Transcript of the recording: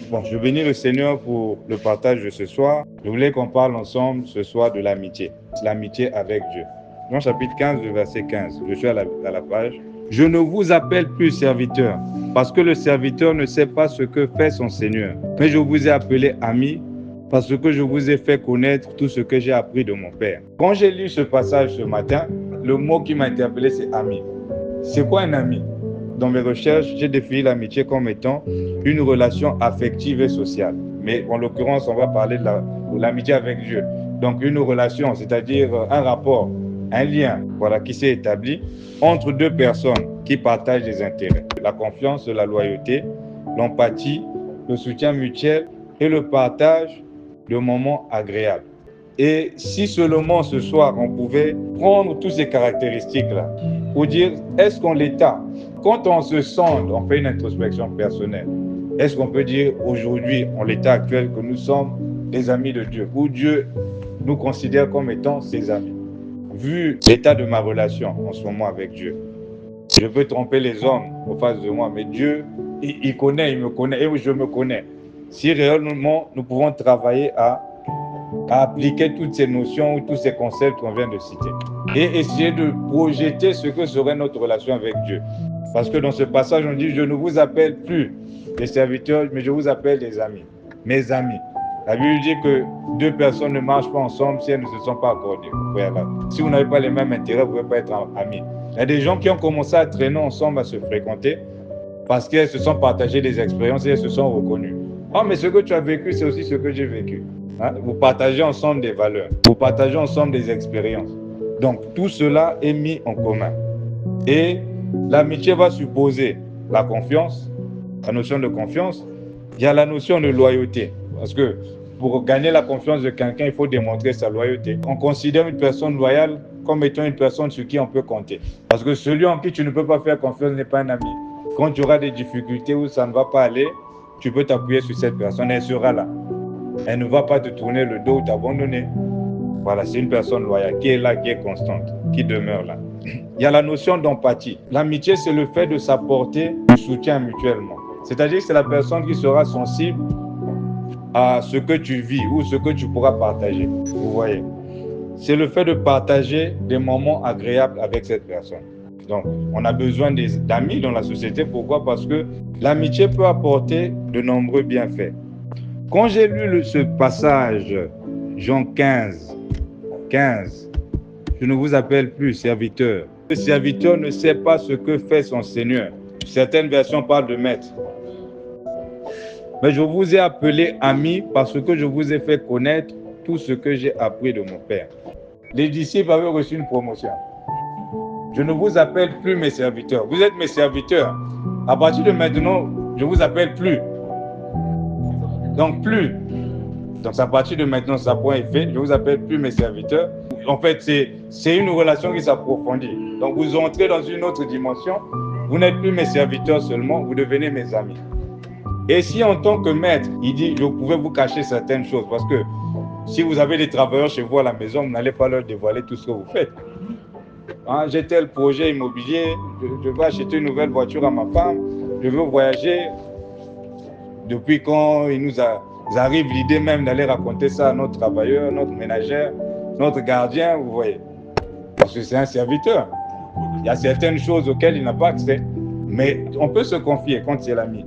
Bon, je bénis le Seigneur pour le partage de ce soir. Je voulais qu'on parle ensemble ce soir de l'amitié. L'amitié avec Dieu. Jean chapitre 15, le verset 15. Je suis à la page. Je ne vous appelle plus serviteur, parce que le serviteur ne sait pas ce que fait son Seigneur. Mais je vous ai appelé ami, parce que je vous ai fait connaître tout ce que j'ai appris de mon Père. Quand j'ai lu ce passage ce matin, le mot qui m'a interpellé, c'est ami. C'est quoi un ami? Dans mes recherches, j'ai défini l'amitié comme étant une relation affective et sociale. Mais en l'occurrence, on va parler de l'amitié avec Dieu. Donc une relation, c'est-à-dire un rapport, un lien, voilà, qui s'est établi entre deux personnes qui partagent des intérêts. La confiance, la loyauté, l'empathie, le soutien mutuel et le partage de moments agréables. Et si seulement ce soir, on pouvait prendre toutes ces caractéristiques-là pour dire, est-ce qu'on l'état? Quand on se sonde, on fait une introspection personnelle. Est-ce qu'on peut dire aujourd'hui, en l'état actuel, que nous sommes des amis de Dieu, ou Dieu nous considère comme étant ses amis? Vu l'état de ma relation en ce moment avec Dieu, je peux tromper les hommes en face de moi, mais Dieu, il connaît, il me connaît, et je me connais. Si réellement nous pouvons travailler à appliquer toutes ces notions ou tous ces concepts qu'on vient de citer et essayer de projeter ce que serait notre relation avec Dieu. Parce que dans ce passage, on dit, je ne vous appelle plus des serviteurs, mais je vous appelle des amis, mes amis. La Bible dit que deux personnes ne marchent pas ensemble si elles ne se sont pas accordées. Si vous n'avez pas les mêmes intérêts, vous ne pouvez pas être amis. Il y a des gens qui ont commencé à traîner ensemble, à se fréquenter, parce qu'elles se sont partagées des expériences et elles se sont reconnues. Oh, mais ce que tu as vécu, c'est aussi ce que j'ai vécu. Vous partagez ensemble des valeurs, vous partagez ensemble des expériences. Donc, tout cela est mis en commun. Et l'amitié va supposer la confiance, la notion de confiance. Il y a la notion de loyauté. Parce que pour gagner la confiance de quelqu'un, il faut démontrer sa loyauté. On considère une personne loyale comme étant une personne sur qui on peut compter. Parce que celui en qui tu ne peux pas faire confiance n'est pas un ami. Quand tu auras des difficultés où ça ne va pas aller, tu peux t'appuyer sur cette personne, elle sera là. Elle ne va pas te tourner le dos ou t'abandonner. Voilà, c'est une personne loyale qui est là, qui est constante, qui demeure là. Il y a la notion d'empathie. L'amitié, c'est le fait de s'apporter du soutien mutuellement. C'est-à-dire que c'est la personne qui sera sensible à ce que tu vis ou ce que tu pourras partager. Vous voyez, c'est le fait de partager des moments agréables avec cette personne. Donc, on a besoin d'amis dans la société. Pourquoi? Parce que l'amitié peut apporter de nombreux bienfaits. Quand j'ai lu ce passage, Jean 15, je ne vous appelle plus serviteur. Le serviteur ne sait pas ce que fait son Seigneur. Certaines versions parlent de maître. Mais je vous ai appelé ami parce que je vous ai fait connaître tout ce que j'ai appris de mon Père. Les disciples avaient reçu une promotion. Je ne vous appelle plus mes serviteurs. Vous êtes mes serviteurs. À partir de maintenant, je ne vous appelle plus. Donc plus. Donc à partir de maintenant, ça point est fait. Je ne vous appelle plus mes serviteurs. En fait, c'est une relation qui s'approfondit. Donc vous entrez dans une autre dimension. Vous n'êtes plus mes serviteurs seulement, vous devenez mes amis. Et si en tant que maître, il dit, je pouvais vous cacher certaines choses, parce que si vous avez des travailleurs chez vous à la maison, vous n'allez pas leur dévoiler tout ce que vous faites. J'ai tel projet immobilier, je veux acheter une nouvelle voiture à ma femme, je veux voyager. Depuis quand il nous arrive l'idée même d'aller raconter ça à notre travailleur, notre ménagère, notre gardien, vous voyez. Parce que c'est un serviteur. Il y a certaines choses auxquelles il n'a pas accès. Mais on peut se confier quand c'est l'ami.